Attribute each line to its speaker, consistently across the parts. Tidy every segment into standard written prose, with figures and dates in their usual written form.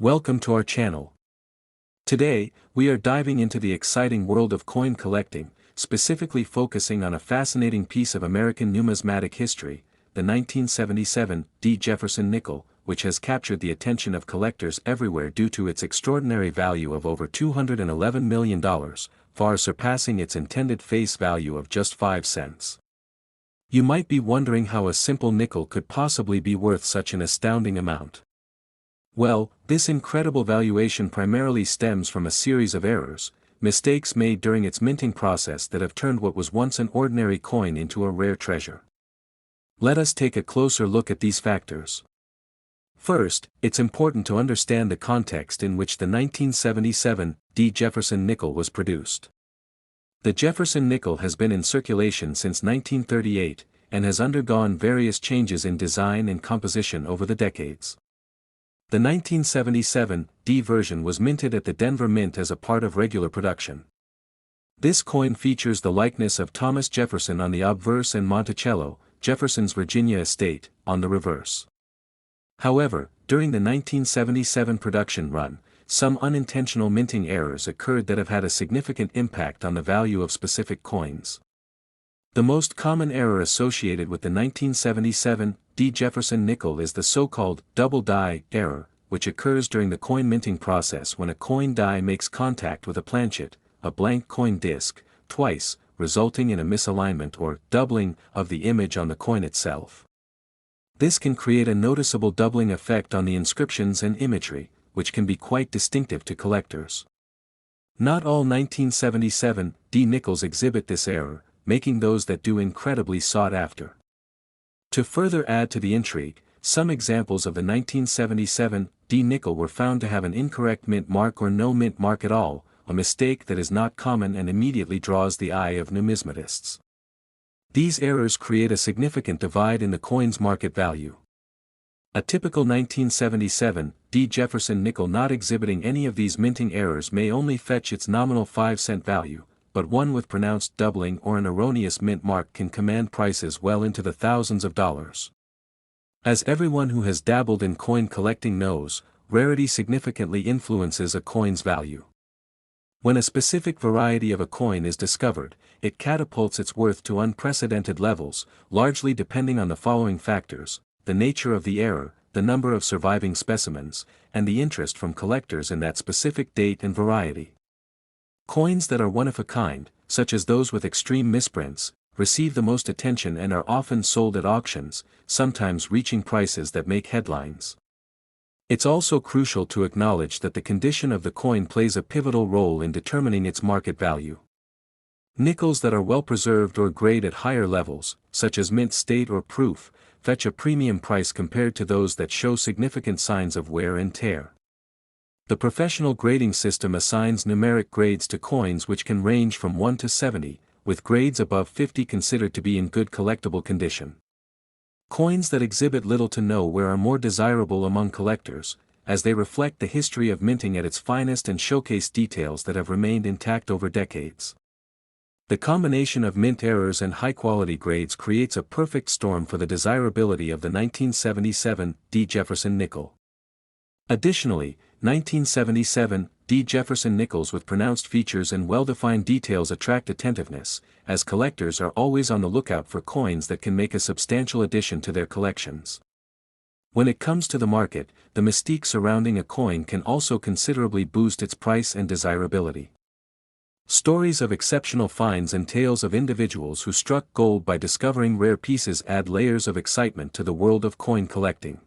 Speaker 1: Welcome to our channel. Today, we are diving into the exciting world of coin collecting, specifically focusing on a fascinating piece of American numismatic history, the 1977 Jefferson Nickel, which has captured the attention of collectors everywhere due to its extraordinary value of over $211 million, far surpassing its intended face value of just 5 cents. You might be wondering how a simple nickel could possibly be worth such an astounding amount. Well, this incredible valuation primarily stems from a series of errors, mistakes made during its minting process that have turned what was once an ordinary coin into a rare treasure. Let us take a closer look at these factors. First, it's important to understand the context in which the 1977 Jefferson Nickel was produced. The Jefferson Nickel has been in circulation since 1938, and has undergone various changes in design and composition over the decades. The 1977 version was minted at the Denver Mint as a part of regular production. This coin features the likeness of Thomas Jefferson on the obverse and Monticello, Jefferson's Virginia estate, on the reverse. However, during the 1977 production run, some unintentional minting errors occurred that have had a significant impact on the value of specific coins. The most common error associated with the 1977 Jefferson Nickel is the so-called double die error, which occurs during the coin minting process when a coin die makes contact with a planchet, a blank coin disc, twice, resulting in a misalignment or doubling of the image on the coin itself. This can create a noticeable doubling effect on the inscriptions and imagery, which can be quite distinctive to collectors. Not all 1977 nickels exhibit this error, making those that do incredibly sought after. To further add to the intrigue, some examples of the 1977 nickel were found to have an incorrect mint mark or no mint mark at all, a mistake that is not common and immediately draws the eye of numismatists. These errors create a significant divide in the coin's market value. A typical 1977 Jefferson Nickel not exhibiting any of these minting errors may only fetch its nominal 5-cent value, but one with pronounced doubling or an erroneous mint mark can command prices well into the thousands of dollars. As everyone who has dabbled in coin collecting knows, rarity significantly influences a coin's value. When a specific variety of a coin is discovered, it catapults its worth to unprecedented levels, largely depending on the following factors: the nature of the error, the number of surviving specimens, and the interest from collectors in that specific date and variety. Coins that are one of a kind, such as those with extreme misprints, receive the most attention and are often sold at auctions, sometimes reaching prices that make headlines. It's also crucial to acknowledge that the condition of the coin plays a pivotal role in determining its market value. Nickels that are well preserved or grade at higher levels, such as mint state or proof, fetch a premium price compared to those that show significant signs of wear and tear. The professional grading system assigns numeric grades to coins which can range from 1 to 70, with grades above 50 considered to be in good collectible condition. Coins that exhibit little to no wear are more desirable among collectors, as they reflect the history of minting at its finest and showcase details that have remained intact over decades. The combination of mint errors and high-quality grades creates a perfect storm for the desirability of the 1977 Jefferson Nickel. Additionally, 1977 Jefferson Nickels with pronounced features and well-defined details attract attentiveness, as collectors are always on the lookout for coins that can make a substantial addition to their collections. When it comes to the market, the mystique surrounding a coin can also considerably boost its price and desirability. Stories of exceptional finds and tales of individuals who struck gold by discovering rare pieces add layers of excitement to the world of coin collecting.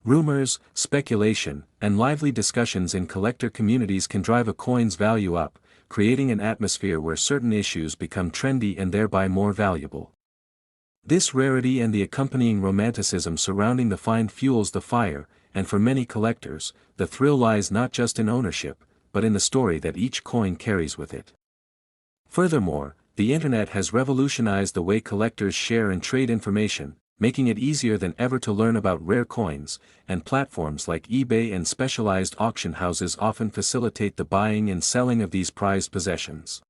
Speaker 1: Rumors, speculation, and lively discussions in collector communities can drive a coin's value up, creating an atmosphere where certain issues become trendy and thereby more valuable. This rarity and the accompanying romanticism surrounding the find fuels the fire, and for many collectors, the thrill lies not just in ownership, but in the story that each coin carries with it. Furthermore, the internet has revolutionized the way collectors share and trade information, making it easier than ever to learn about rare coins, and platforms like eBay and specialized auction houses often facilitate the buying and selling of these prized possessions.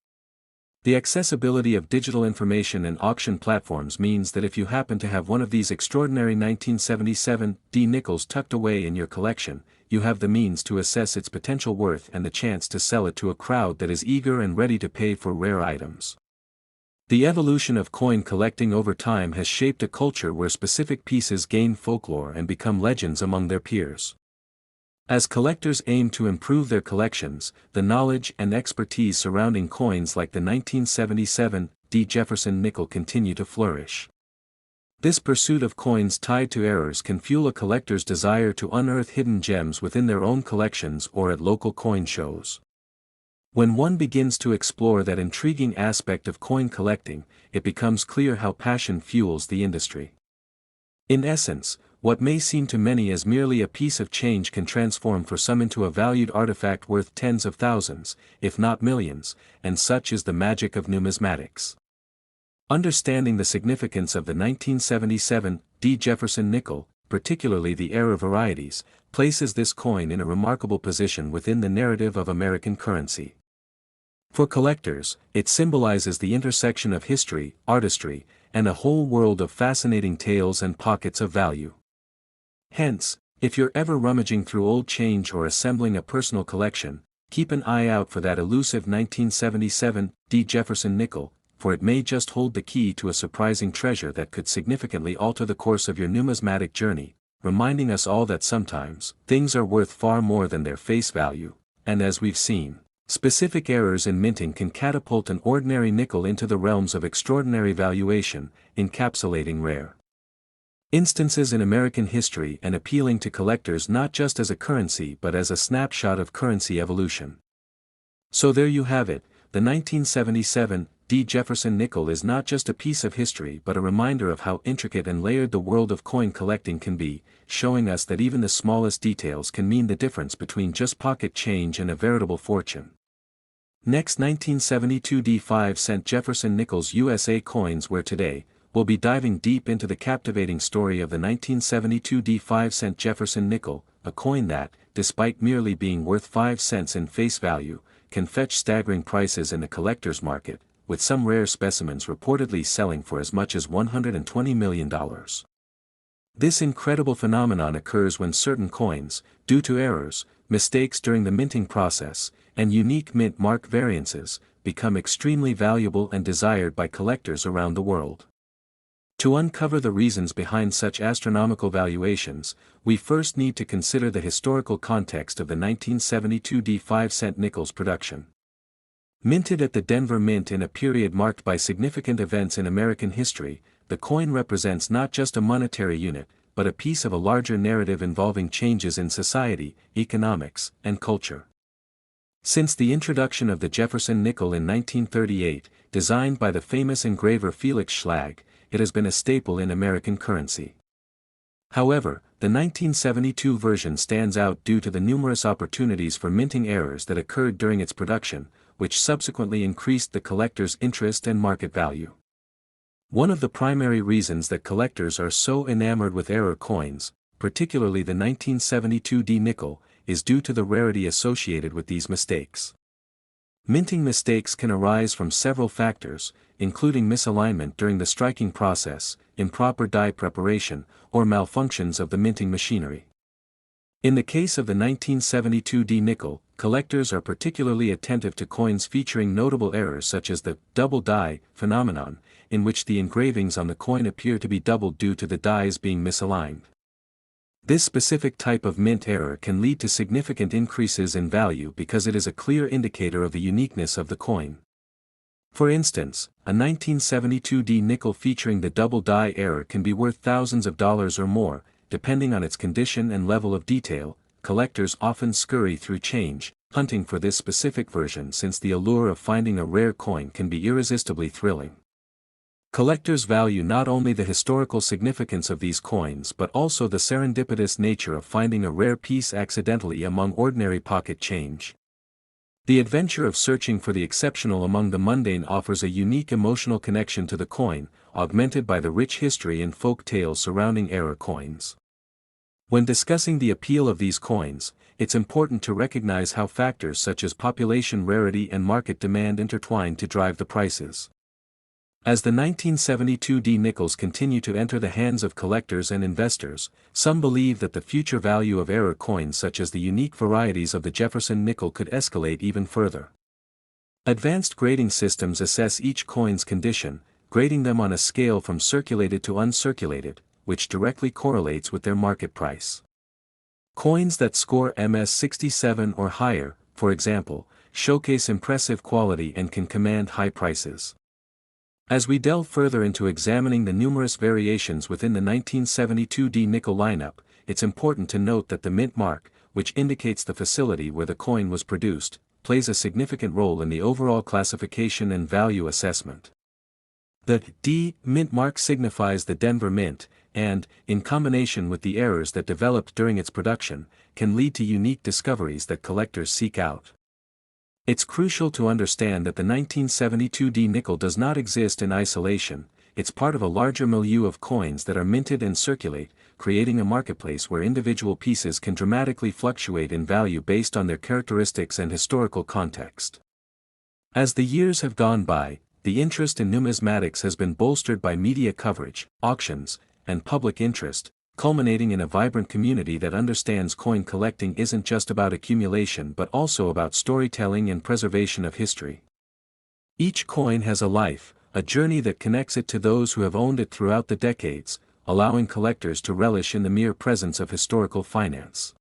Speaker 1: The accessibility of digital information and auction platforms means that if you happen to have one of these extraordinary 1977 nickels tucked away in your collection, you have the means to assess its potential worth and the chance to sell it to a crowd that is eager and ready to pay for rare items. The evolution of coin collecting over time has shaped a culture where specific pieces gain folklore and become legends among their peers. As collectors aim to improve their collections, the knowledge and expertise surrounding coins like the 1977 Jefferson Nickel continue to flourish. This pursuit of coins tied to errors can fuel a collector's desire to unearth hidden gems within their own collections or at local coin shows. When one begins to explore that intriguing aspect of coin collecting, it becomes clear how passion fuels the industry. In essence, what may seem to many as merely a piece of change can transform for some into a valued artifact worth tens of thousands, if not millions, and such is the magic of numismatics. Understanding the significance of the 1977 Jefferson Nickel, particularly the error varieties, places this coin in a remarkable position within the narrative of American currency. For collectors, it symbolizes the intersection of history, artistry, and a whole world of fascinating tales and pockets of value. Hence, if you're ever rummaging through old change or assembling a personal collection, keep an eye out for that elusive 1977 Jefferson Nickel, for it may just hold the key to a surprising treasure that could significantly alter the course of your numismatic journey, reminding us all that sometimes, things are worth far more than their face value, and as we've seen, specific errors in minting can catapult an ordinary nickel into the realms of extraordinary valuation, encapsulating rare instances in American history and appealing to collectors not just as a currency but as a snapshot of currency evolution. So there you have it, the 1977 Jefferson Nickel is not just a piece of history but a reminder of how intricate and layered the world of coin collecting can be, showing us that even the smallest details can mean the difference between just pocket change and a veritable fortune. Next, 1972 5-cent Jefferson Nickels USA coins, where today, we'll be diving deep into the captivating story of the 1972 5-cent Jefferson Nickel, a coin that, despite merely being worth 5 cents in face value, can fetch staggering prices in the collector's market, with some rare specimens reportedly selling for as much as $120 million. This incredible phenomenon occurs when certain coins, due to errors, mistakes during the minting process, and unique mint mark variances, become extremely valuable and desired by collectors around the world. To uncover the reasons behind such astronomical valuations, we first need to consider the historical context of the 1972 5-cent nickel's production. Minted at the Denver Mint in a period marked by significant events in American history, the coin represents not just a monetary unit, but a piece of a larger narrative involving changes in society, economics, and culture. Since the introduction of the Jefferson Nickel in 1938, designed by the famous engraver Felix Schlag, it has been a staple in American currency. However, the 1972 version stands out due to the numerous opportunities for minting errors that occurred during its production, which subsequently increased the collector's interest and market value. One of the primary reasons that collectors are so enamored with error coins, particularly the 1972 nickel, is due to the rarity associated with these mistakes. Minting mistakes can arise from several factors, including misalignment during the striking process, improper die preparation, or malfunctions of the minting machinery. In the case of the 1972 nickel, collectors are particularly attentive to coins featuring notable errors such as the double die phenomenon, in which the engravings on the coin appear to be doubled due to the dies being misaligned. This specific type of mint error can lead to significant increases in value because it is a clear indicator of the uniqueness of the coin. For instance, a 1972 nickel featuring the double die error can be worth thousands of dollars or more, depending on its condition and level of detail. Collectors often scurry through change, hunting for this specific version since the allure of finding a rare coin can be irresistibly thrilling. Collectors value not only the historical significance of these coins but also the serendipitous nature of finding a rare piece accidentally among ordinary pocket change. The adventure of searching for the exceptional among the mundane offers a unique emotional connection to the coin, augmented by the rich history and folk tales surrounding error coins. When discussing the appeal of these coins, it's important to recognize how factors such as population rarity and market demand intertwine to drive the prices. As the 1972D nickels continue to enter the hands of collectors and investors, some believe that the future value of error coins such as the unique varieties of the Jefferson nickel could escalate even further. Advanced grading systems assess each coin's condition, grading them on a scale from circulated to uncirculated, which directly correlates with their market price. Coins that score MS67 or higher, for example, showcase impressive quality and can command high prices. As we delve further into examining the numerous variations within the 1972D nickel lineup, it's important to note that the mint mark, which indicates the facility where the coin was produced, plays a significant role in the overall classification and value assessment. The D mint mark signifies the Denver Mint, and, in combination with the errors that developed during its production, can lead to unique discoveries that collectors seek out. It's crucial to understand that the 1972D nickel does not exist in isolation, it's part of a larger milieu of coins that are minted and circulate, creating a marketplace where individual pieces can dramatically fluctuate in value based on their characteristics and historical context. As the years have gone by, the interest in numismatics has been bolstered by media coverage, auctions, and public interest, culminating in a vibrant community that understands coin collecting isn't just about accumulation but also about storytelling and preservation of history. Each coin has a life, a journey that connects it to those who have owned it throughout the decades, allowing collectors to relish in the mere presence of historical finance.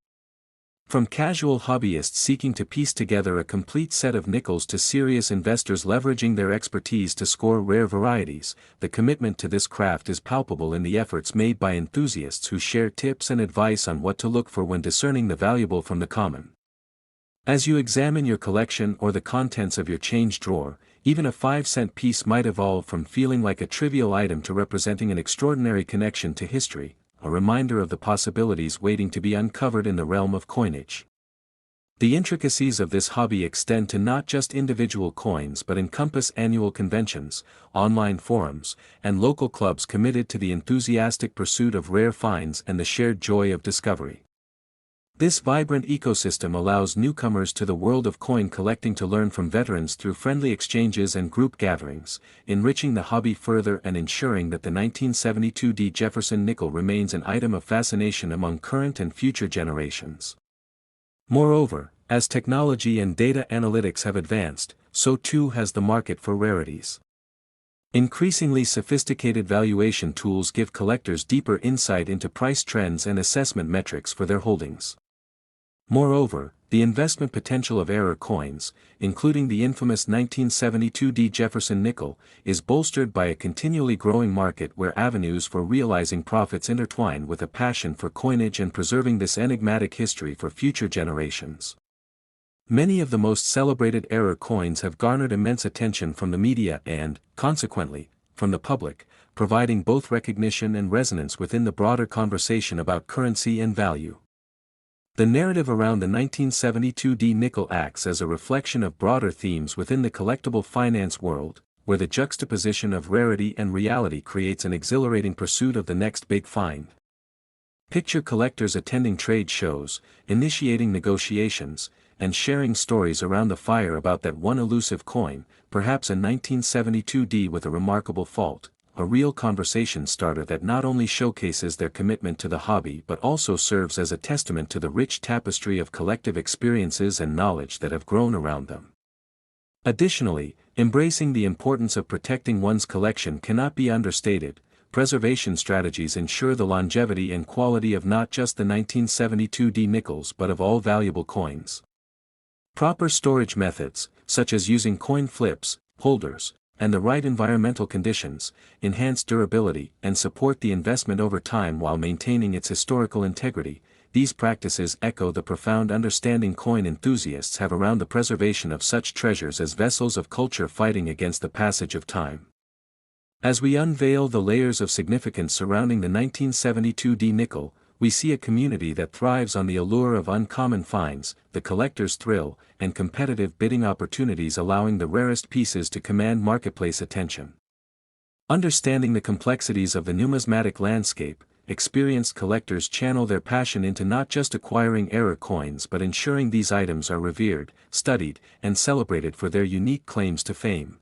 Speaker 1: From casual hobbyists seeking to piece together a complete set of nickels to serious investors leveraging their expertise to score rare varieties, the commitment to this craft is palpable in the efforts made by enthusiasts who share tips and advice on what to look for when discerning the valuable from the common. As you examine your collection or the contents of your change drawer, even a 5-cent piece might evolve from feeling like a trivial item to representing an extraordinary connection to history, a reminder of the possibilities waiting to be uncovered in the realm of coinage. The intricacies of this hobby extend to not just individual coins but encompass annual conventions, online forums, and local clubs committed to the enthusiastic pursuit of rare finds and the shared joy of discovery. This vibrant ecosystem allows newcomers to the world of coin collecting to learn from veterans through friendly exchanges and group gatherings, enriching the hobby further and ensuring that the 1972D Jefferson nickel remains an item of fascination among current and future generations. Moreover, as technology and data analytics have advanced, so too has the market for rarities. Increasingly sophisticated valuation tools give collectors deeper insight into price trends and assessment metrics for their holdings. Moreover, the investment potential of error coins, including the infamous 1972D Jefferson nickel, is bolstered by a continually growing market where avenues for realizing profits intertwine with a passion for coinage and preserving this enigmatic history for future generations. Many of the most celebrated error coins have garnered immense attention from the media and, consequently, from the public, providing both recognition and resonance within the broader conversation about currency and value. The narrative around the 1972D nickel acts as a reflection of broader themes within the collectible finance world, where the juxtaposition of rarity and reality creates an exhilarating pursuit of the next big find. Picture collectors attending trade shows, initiating negotiations, and sharing stories around the fire about that one elusive coin, perhaps a 1972D with a remarkable fault, a real conversation starter that not only showcases their commitment to the hobby but also serves as a testament to the rich tapestry of collective experiences and knowledge that have grown around them. Additionally, embracing the importance of protecting one's collection cannot be understated. Preservation strategies ensure the longevity and quality of not just the 1972D nickels but of all valuable coins. Proper storage methods, such as using coin flips, holders, and the right environmental conditions, enhance durability and support the investment over time while maintaining its historical integrity. These practices echo the profound understanding coin enthusiasts have around the preservation of such treasures as vessels of culture fighting against the passage of time. As we unveil the layers of significance surrounding the 1972D nickel, we see a community that thrives on the allure of uncommon finds, the collector's thrill, and competitive bidding opportunities allowing the rarest pieces to command marketplace attention. Understanding the complexities of the numismatic landscape, experienced collectors channel their passion into not just acquiring error coins but ensuring these items are revered, studied, and celebrated for their unique claims to fame.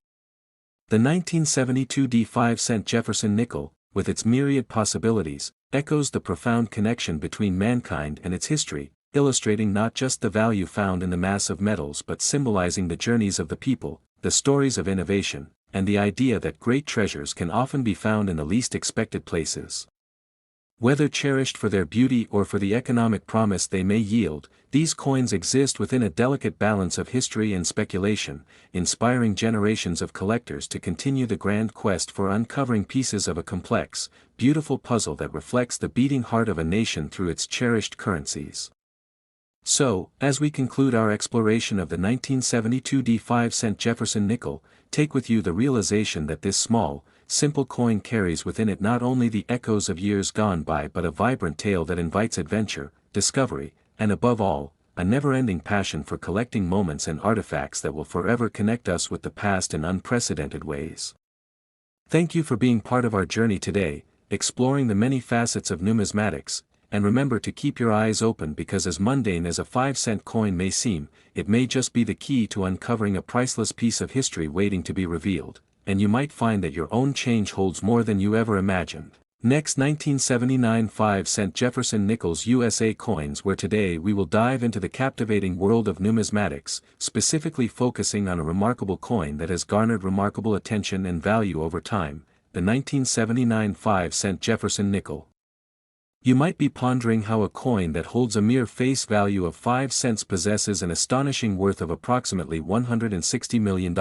Speaker 1: The 1972 5-cent Jefferson nickel, with its myriad possibilities, echoes the profound connection between mankind and its history, illustrating not just the value found in the mass of metals but symbolizing the journeys of the people, the stories of innovation, and the idea that great treasures can often be found in the least expected places. Whether cherished for their beauty or for the economic promise they may yield, these coins exist within a delicate balance of history and speculation, inspiring generations of collectors to continue the grand quest for uncovering pieces of a complex, beautiful puzzle that reflects the beating heart of a nation through its cherished currencies. So, as we conclude our exploration of the 1972 5-cent Jefferson nickel, take with you the realization that this small, simple coin carries within it not only the echoes of years gone by but a vibrant tale that invites adventure, discovery, and above all, a never-ending passion for collecting moments and artifacts that will forever connect us with the past in unprecedented ways. Thank you for being part of our journey today, exploring the many facets of numismatics, and remember to keep your eyes open because as mundane as a 5-cent coin may seem, it may just be the key to uncovering a priceless piece of history waiting to be revealed, and you might find that your own change holds more than you ever imagined. Next, 1979 5-cent Jefferson Nickels USA coins, where today we will dive into the captivating world of numismatics, specifically focusing on a remarkable coin that has garnered remarkable attention and value over time, the 1979 5-cent Jefferson Nickel. You might be pondering how a coin that holds a mere face value of 5 cents possesses an astonishing worth of approximately $160 million.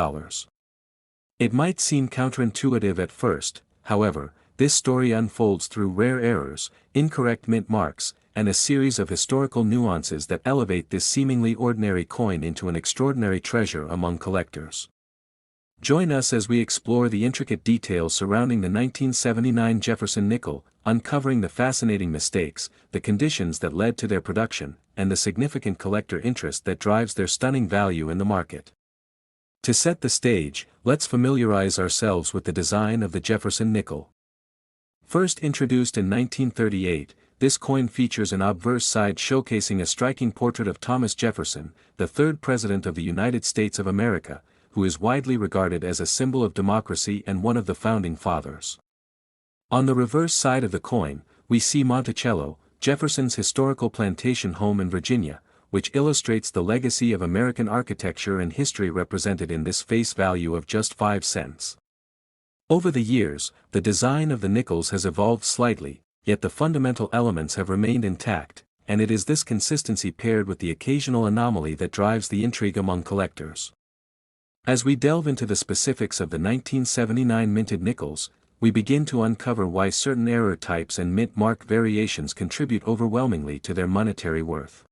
Speaker 1: It might seem counterintuitive at first, however, this story unfolds through rare errors, incorrect mint marks, and a series of historical nuances that elevate this seemingly ordinary coin into an extraordinary treasure among collectors. Join us as we explore the intricate details surrounding the 1979 Jefferson Nickel, uncovering the fascinating mistakes, the conditions that led to their production, and the significant collector interest that drives their stunning value in the market. To set the stage, let's familiarize ourselves with the design of the Jefferson Nickel. First introduced in 1938, this coin features an obverse side showcasing a striking portrait of Thomas Jefferson, the third President of the United States of America, who is widely regarded as a symbol of democracy and one of the founding fathers. On the reverse side of the coin, we see Monticello, Jefferson's historical plantation home in Virginia, which illustrates the legacy of American architecture and history represented in this face value of just 5 cents. Over the years, the design of the nickels has evolved slightly, yet the fundamental elements have remained intact, and it is this consistency paired with the occasional anomaly that drives the intrigue among collectors. As we delve into the specifics of the 1979 minted nickels, we begin to uncover why certain error types and mint mark variations contribute overwhelmingly to their monetary worth.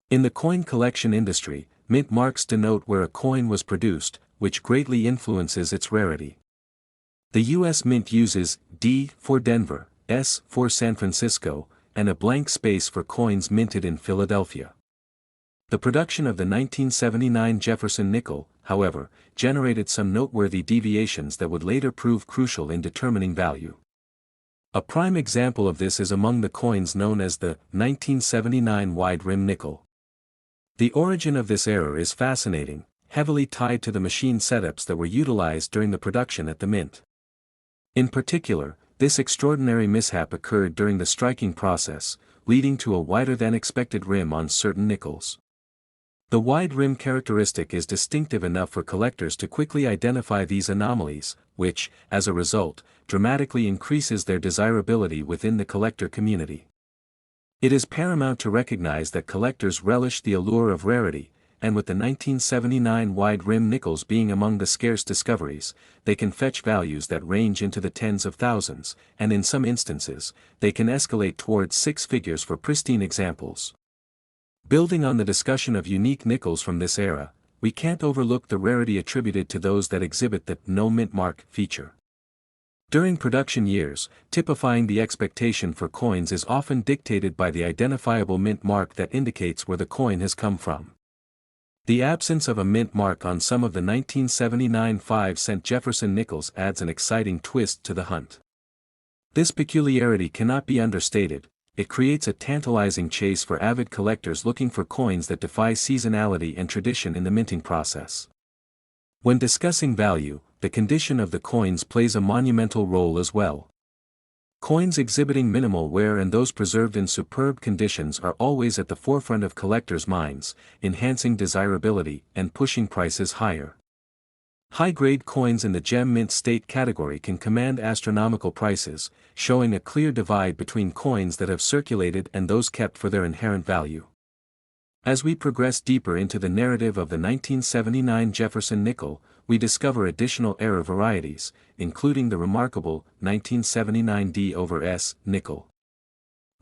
Speaker 1: In the coin collection industry, mint marks denote where a coin was produced, which greatly influences its rarity. The U.S. Mint uses D for Denver, S for San Francisco, and a blank space for coins minted in Philadelphia. The production of the 1979 Jefferson Nickel, however, generated some noteworthy deviations that would later prove crucial in determining value. A prime example of this is among the coins known as the 1979 wide rim nickel. The origin of this error is fascinating, heavily tied to the machine setups that were utilized during the production at the mint. In particular, this extraordinary mishap occurred during the striking process, leading to a wider-than-expected rim on certain nickels. The wide rim characteristic is distinctive enough for collectors to quickly identify these anomalies, which, as a result, dramatically increases their desirability within the collector community. It is paramount to recognize that collectors relish the allure of rarity, and with the 1979 wide rim nickels being among the scarce discoveries, they can fetch values that range into the tens of thousands, and in some instances, they can escalate towards 6 figures for pristine examples. Building on the discussion of unique nickels from this era, we can't overlook the rarity attributed to those that exhibit the no mint mark feature. During production years, typifying the expectation for coins is often dictated by the identifiable mint mark that indicates where the coin has come from. The absence of a mint mark on some of the 1979 5-cent Jefferson nickels adds an exciting twist to the hunt. This peculiarity cannot be understated. It creates a tantalizing chase for avid collectors looking for coins that defy seasonality and tradition in the minting process. When discussing value, the condition of the coins plays a monumental role as well. Coins exhibiting minimal wear and those preserved in superb conditions are always at the forefront of collectors' minds, enhancing desirability and pushing prices higher. High-grade coins in the gem mint state category can command astronomical prices, showing a clear divide between coins that have circulated and those kept for their inherent value. As we progress deeper into the narrative of the 1979 Jefferson Nickel, we discover additional era varieties, including the remarkable 1979 D/S nickel.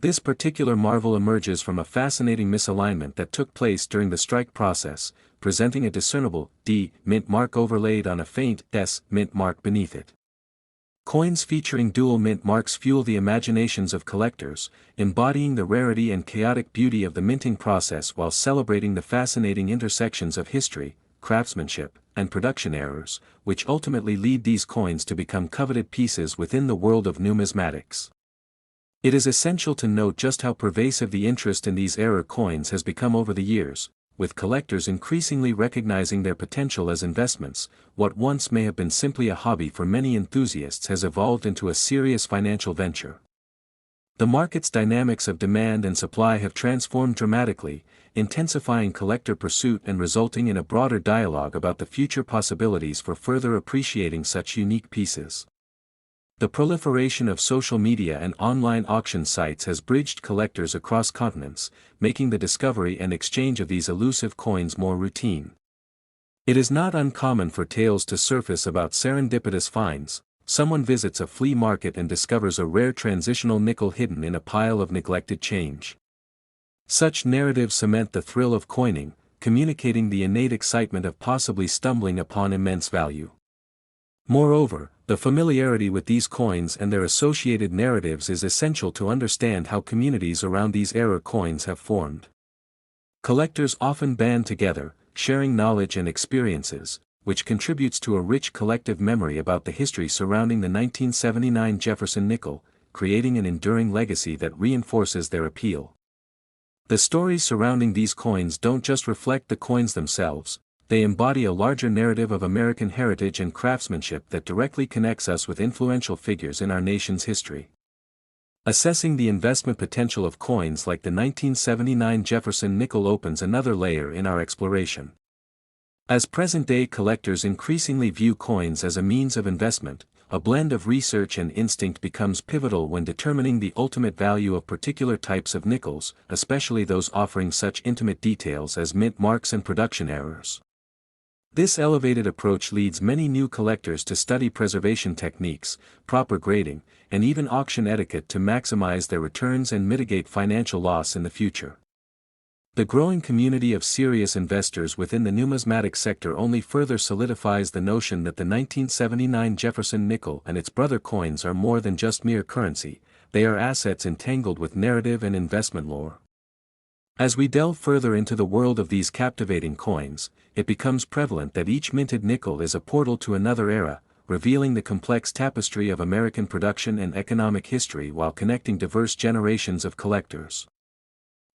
Speaker 1: This particular marvel emerges from a fascinating misalignment that took place during the strike process, presenting a discernible D mint mark overlaid on a faint S mint mark beneath it. Coins featuring dual mint marks fuel the imaginations of collectors, embodying the rarity and chaotic beauty of the minting process while celebrating the fascinating intersections of history, craftsmanship, and production errors, which ultimately lead these coins to become coveted pieces within the world of numismatics. It is essential to note just how pervasive the interest in these era coins has become over the years, with collectors increasingly recognizing their potential as investments. What once may have been simply a hobby for many enthusiasts has evolved into a serious financial venture. The market's dynamics of demand and supply have transformed dramatically, intensifying collector pursuit and resulting in a broader dialogue about the future possibilities for further appreciating such unique pieces. The proliferation of social media and online auction sites has bridged collectors across continents, making the discovery and exchange of these elusive coins more routine. It is not uncommon for tales to surface about serendipitous finds. Someone visits a flea market and discovers a rare transitional nickel hidden in a pile of neglected change. Such narratives cement the thrill of coining, communicating the innate excitement of possibly stumbling upon immense value. Moreover, the familiarity with these coins and their associated narratives is essential to understand how communities around these era coins have formed. Collectors often band together, sharing knowledge and experiences, which contributes to a rich collective memory about the history surrounding the 1979 Jefferson Nickel, creating an enduring legacy that reinforces their appeal. The stories surrounding these coins don't just reflect the coins themselves, they embody a larger narrative of American heritage and craftsmanship that directly connects us with influential figures in our nation's history. Assessing the investment potential of coins like the 1979 Jefferson Nickel opens another layer in our exploration. As present-day collectors increasingly view coins as a means of investment, a blend of research and instinct becomes pivotal when determining the ultimate value of particular types of nickels, especially those offering such intimate details as mint marks and production errors. This elevated approach leads many new collectors to study preservation techniques, proper grading, and even auction etiquette to maximize their returns and mitigate financial loss in the future. The growing community of serious investors within the numismatic sector only further solidifies the notion that the 1979 Jefferson Nickel and its brother coins are more than just mere currency, they are assets entangled with narrative and investment lore. As we delve further into the world of these captivating coins, it becomes prevalent that each minted nickel is a portal to another era, revealing the complex tapestry of American production and economic history while connecting diverse generations of collectors.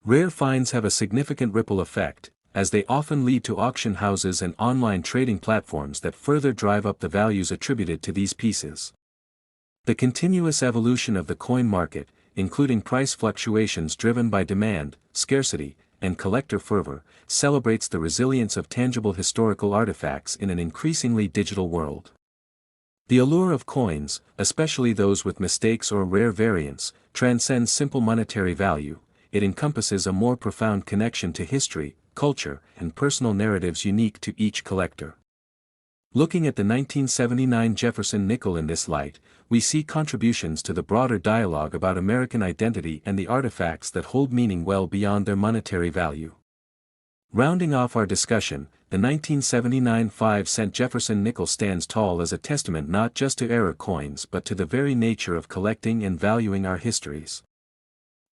Speaker 1: Rare finds have a significant ripple effect, as they often lead to auction houses and online trading platforms that further drive up the values attributed to these pieces. The continuous evolution of the coin market, including price fluctuations driven by demand, scarcity, and collector fervor, celebrates the resilience of tangible historical artifacts in an increasingly digital world. The allure of coins, especially those with mistakes or rare variants, transcends simple monetary value. It encompasses a more profound connection to history, culture, and personal narratives unique to each collector. Looking at the 1979 Jefferson Nickel in this light, we see contributions to the broader dialogue about American identity and the artifacts that hold meaning well beyond their monetary value. Rounding off our discussion, the 1979 5-cent Jefferson Nickel stands tall as a testament not just to era coins but to the very nature of collecting and valuing our histories.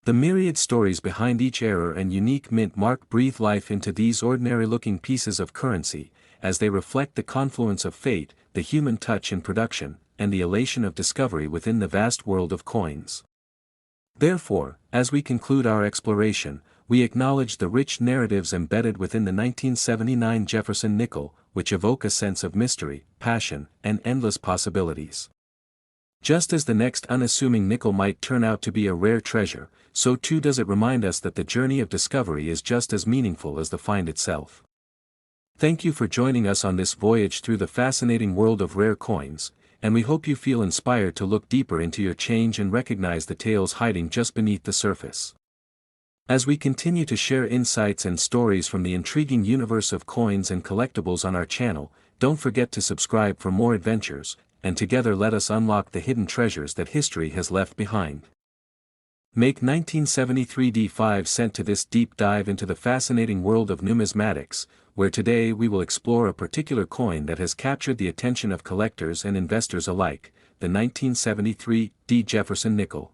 Speaker 1: The myriad stories behind each era and unique mint mark breathe life into these ordinary-looking pieces of currency, as they reflect the confluence of fate, the human touch in production, and the elation of discovery within the vast world of coins. Therefore, as we conclude our exploration, we acknowledge the rich narratives embedded within the 1979 Jefferson Nickel, which evoke a sense of mystery, passion, and endless possibilities. Just as the next unassuming nickel might turn out to be a rare treasure, so too does it remind us that the journey of discovery is just as meaningful as the find itself. Thank you for joining us on this voyage through the fascinating world of rare coins, and we hope you feel inspired to look deeper into your change and recognize the tales hiding just beneath the surface. As we continue to share insights and stories from the intriguing universe of coins and collectibles on our channel, don't forget to subscribe for more adventures, and together let us unlock the hidden treasures that history has left behind. Make 1973 D5 sent to this deep dive into the fascinating world of numismatics, where today we will explore a particular coin that has captured the attention of collectors and investors alike, the 1973 D Jefferson Nickel.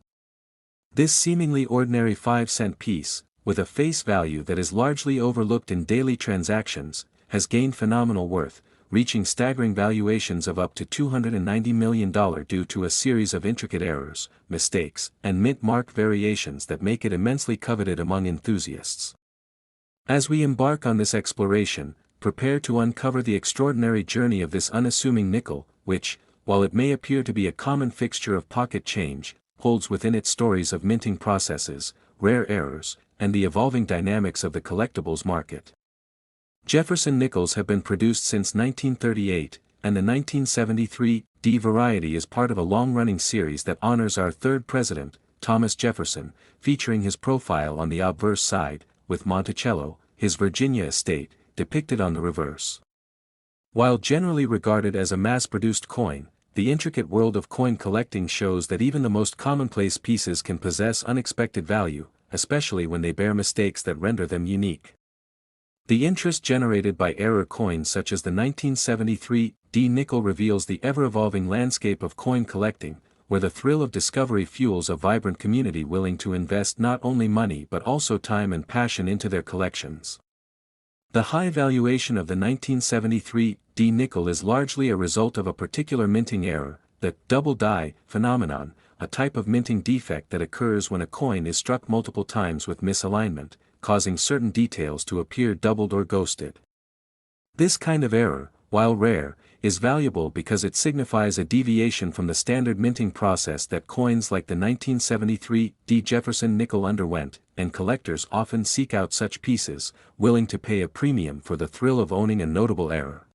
Speaker 1: This seemingly ordinary 5-cent piece, with a face value that is largely overlooked in daily transactions, has gained phenomenal worth, reaching staggering valuations of up to $290 million due to a series of intricate errors, mistakes, and mint mark variations that make it immensely coveted among enthusiasts. As we embark on this exploration, prepare to uncover the extraordinary journey of this unassuming nickel, which, while it may appear to be a common fixture of pocket change, holds within it stories of minting processes, rare errors, and the evolving dynamics of the collectibles market. Jefferson nickels have been produced since 1938, and the 1973 D variety is part of a long-running series that honors our third president, Thomas Jefferson, featuring his profile on the obverse side, with Monticello, his Virginia estate, depicted on the reverse. While generally regarded as a mass-produced coin, the intricate world of coin collecting shows that even the most commonplace pieces can possess unexpected value, especially when they bear mistakes that render them unique. The interest generated by error coins such as the 1973 D nickel reveals the ever-evolving landscape of coin collecting, where the thrill of discovery fuels a vibrant community willing to invest not only money but also time and passion into their collections. The high valuation of the 1973 D nickel is largely a result of a particular minting error, the double die phenomenon, a type of minting defect that occurs when a coin is struck multiple times with misalignment, causing certain details to appear doubled or ghosted. This kind of error, while rare, is valuable because it signifies a deviation from the standard minting process that coins like the 1973 D Jefferson Nickel underwent, and collectors often seek out such pieces, willing to pay a premium for the thrill of owning a notable error.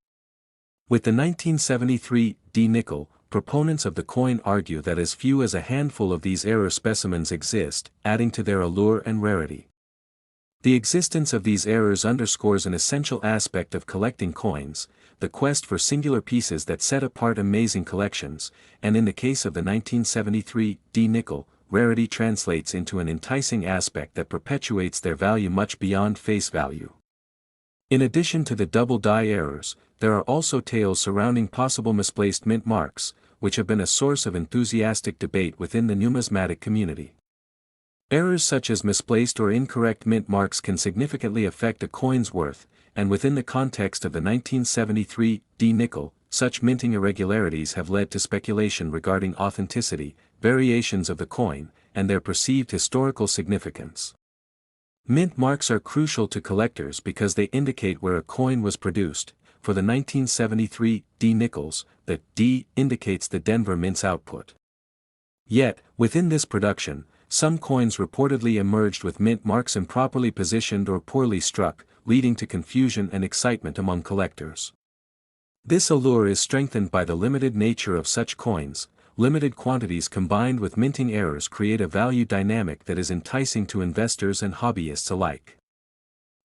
Speaker 1: With the 1973 D nickel, proponents of the coin argue that as few as a handful of these error specimens exist, adding to their allure and rarity. The existence of these errors underscores an essential aspect of collecting coins, the quest for singular pieces that set apart amazing collections, and in the case of the 1973 D nickel, rarity translates into an enticing aspect that perpetuates their value much beyond face value. In addition to the double die errors, there are also tales surrounding possible misplaced mint marks, which have been a source of enthusiastic debate within the numismatic community. Errors such as misplaced or incorrect mint marks can significantly affect a coin's worth, and within the context of the 1973 D nickel, such minting irregularities have led to speculation regarding authenticity, variations of the coin, and their perceived historical significance. Mint marks are crucial to collectors because they indicate where a coin was produced. For the 1973 D nickels, the D indicates the Denver Mint's output. Yet, within this production, some coins reportedly emerged with mint marks improperly positioned or poorly struck, leading to confusion and excitement among collectors. This allure is strengthened by the limited nature of such coins. Limited quantities combined with minting errors create a value dynamic that is enticing to investors and hobbyists alike.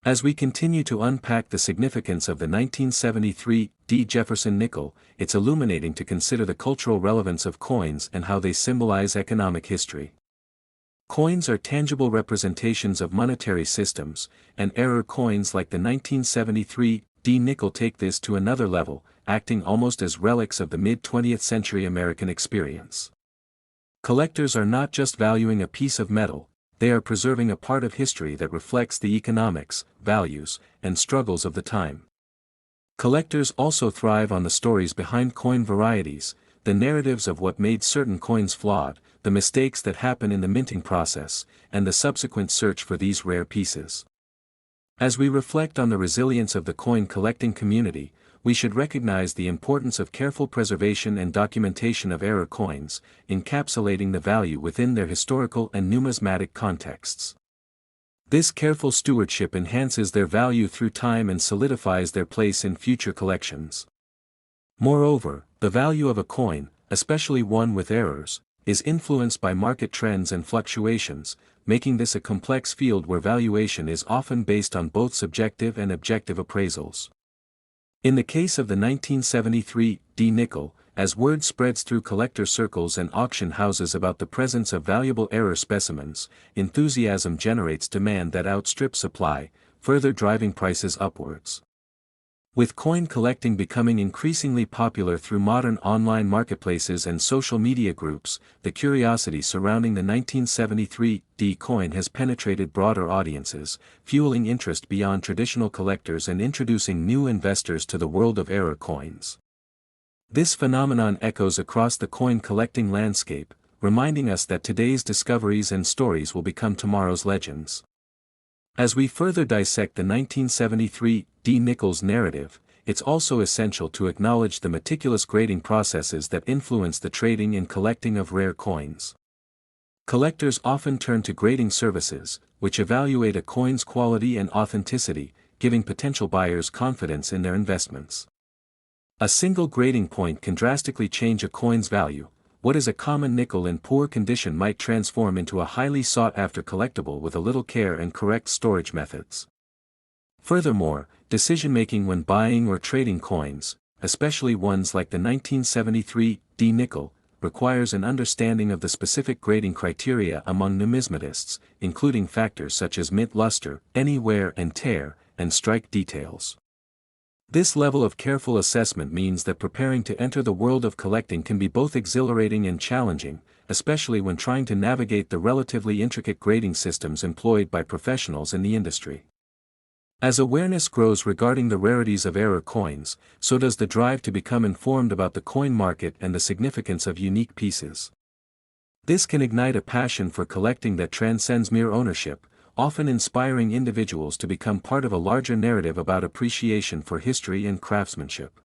Speaker 1: As we continue to unpack the significance of the 1973 D Jefferson Nickel, it's illuminating to consider the cultural relevance of coins and how they symbolize economic history. Coins are tangible representations of monetary systems, and error coins like the 1973 D nickel take this to another level, acting almost as relics of the mid-20th century American experience. Collectors are not just valuing a piece of metal, they are preserving a part of history that reflects the economics, values, and struggles of the time. Collectors also thrive on the stories behind coin varieties, the narratives of what made certain coins flawed, the mistakes that happen in the minting process, and the subsequent search for these rare pieces. As we reflect on the resilience of the coin collecting community, we should recognize the importance of careful preservation and documentation of error coins, encapsulating the value within their historical and numismatic contexts. This careful stewardship enhances their value through time and solidifies their place in future collections. Moreover, the value of a coin, especially one with errors, is influenced by market trends and fluctuations, making this a complex field where valuation is often based on both subjective and objective appraisals. In the case of the 1973 nickel, as word spreads through collector circles and auction houses about the presence of valuable error specimens, enthusiasm generates demand that outstrips supply, further driving prices upwards. With coin collecting becoming increasingly popular through modern online marketplaces and social media groups, the curiosity surrounding the 1973 coin has penetrated broader audiences, fueling interest beyond traditional collectors and introducing new investors to the world of error coins. This phenomenon echoes across the coin collecting landscape, reminding us that today's discoveries and stories will become tomorrow's legends. As we further dissect the 1973 nickel's narrative, it's also essential to acknowledge the meticulous grading processes that influence the trading and collecting of rare coins. Collectors often turn to grading services, which evaluate a coin's quality and authenticity, giving potential buyers confidence in their investments. A single grading point can drastically change a coin's value. What is a common nickel in poor condition might transform into a highly sought-after collectible with a little care and correct storage methods. Furthermore, decision-making when buying or trading coins, especially ones like the 1973 nickel, requires an understanding of the specific grading criteria among numismatists, including factors such as mint luster, any wear and tear, and strike details. This level of careful assessment means that preparing to enter the world of collecting can be both exhilarating and challenging, especially when trying to navigate the relatively intricate grading systems employed by professionals in the industry. As awareness grows regarding the rarities of error coins, so does the drive to become informed about the coin market and the significance of unique pieces. This can ignite a passion for collecting that transcends mere ownership, often inspiring individuals to become part of a larger narrative about appreciation for history and craftsmanship.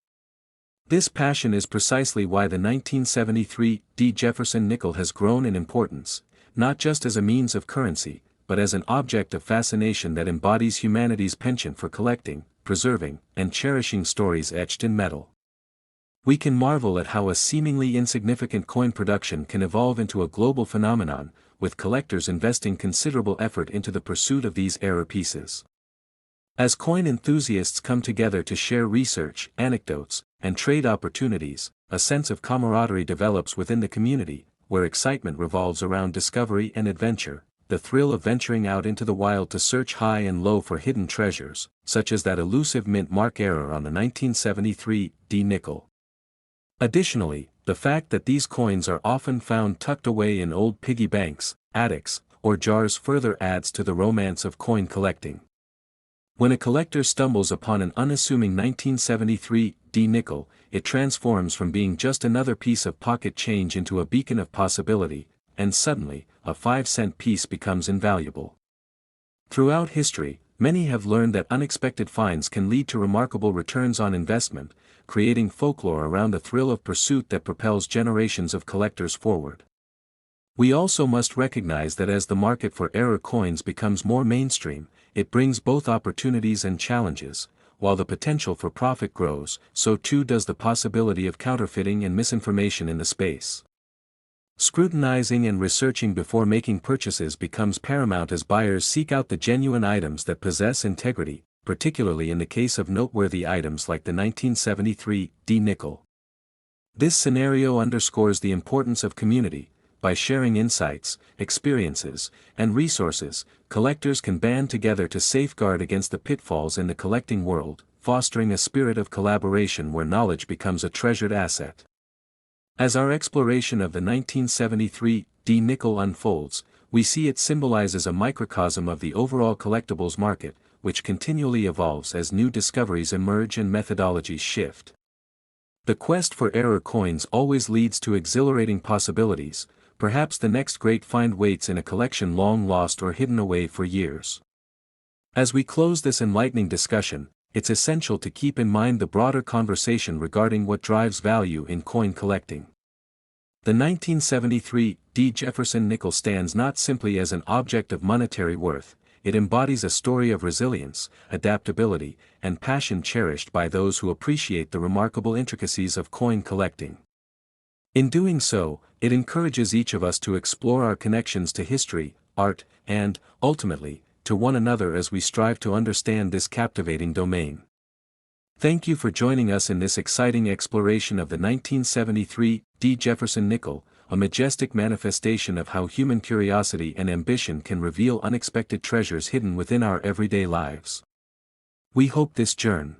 Speaker 1: This passion is precisely why the 1973 Jefferson Nickel has grown in importance, not just as a means of currency, but as an object of fascination that embodies humanity's penchant for collecting, preserving, and cherishing stories etched in metal. We can marvel at how a seemingly insignificant coin production can evolve into a global phenomenon, with collectors investing considerable effort into the pursuit of these error pieces. As coin enthusiasts come together to share research, anecdotes, and trade opportunities, a sense of camaraderie develops within the community, where excitement revolves around discovery and adventure, the thrill of venturing out into the wild to search high and low for hidden treasures, such as that elusive mint mark error on the 1973 nickel. Additionally, the fact that these coins are often found tucked away in old piggy banks, attics, or jars further adds to the romance of coin collecting. When a collector stumbles upon an unassuming 1973 nickel, it transforms from being just another piece of pocket change into a beacon of possibility, and suddenly, a 5-cent piece becomes invaluable. Throughout history, many have learned that unexpected finds can lead to remarkable returns on investment, creating folklore around the thrill of pursuit that propels generations of collectors forward. We also must recognize that as the market for error coins becomes more mainstream, it brings both opportunities and challenges. While the potential for profit grows, so too does the possibility of counterfeiting and misinformation in the space. Scrutinizing and researching before making purchases becomes paramount as buyers seek out the genuine items that possess integrity, particularly in the case of noteworthy items like the 1973 nickel. This scenario underscores the importance of community. By sharing insights, experiences, and resources, collectors can band together to safeguard against the pitfalls in the collecting world, fostering a spirit of collaboration where knowledge becomes a treasured asset. As our exploration of the 1973 nickel unfolds, we see it symbolizes a microcosm of the overall collectibles market, which continually evolves as new discoveries emerge and methodologies shift. The quest for error coins always leads to exhilarating possibilities, perhaps the next great find waits in a collection long lost or hidden away for years. As we close this enlightening discussion, it's essential to keep in mind the broader conversation regarding what drives value in coin collecting. The 1973 Jefferson Nickel stands not simply as an object of monetary worth, it embodies a story of resilience, adaptability, and passion cherished by those who appreciate the remarkable intricacies of coin collecting. In doing so, it encourages each of us to explore our connections to history, art, and, ultimately, to one another as we strive to understand this captivating domain. Thank you for joining us in this exciting exploration of the 1973 Jefferson Nickel, a majestic manifestation of how human curiosity and ambition can reveal unexpected treasures hidden within our everyday lives. We hope this journey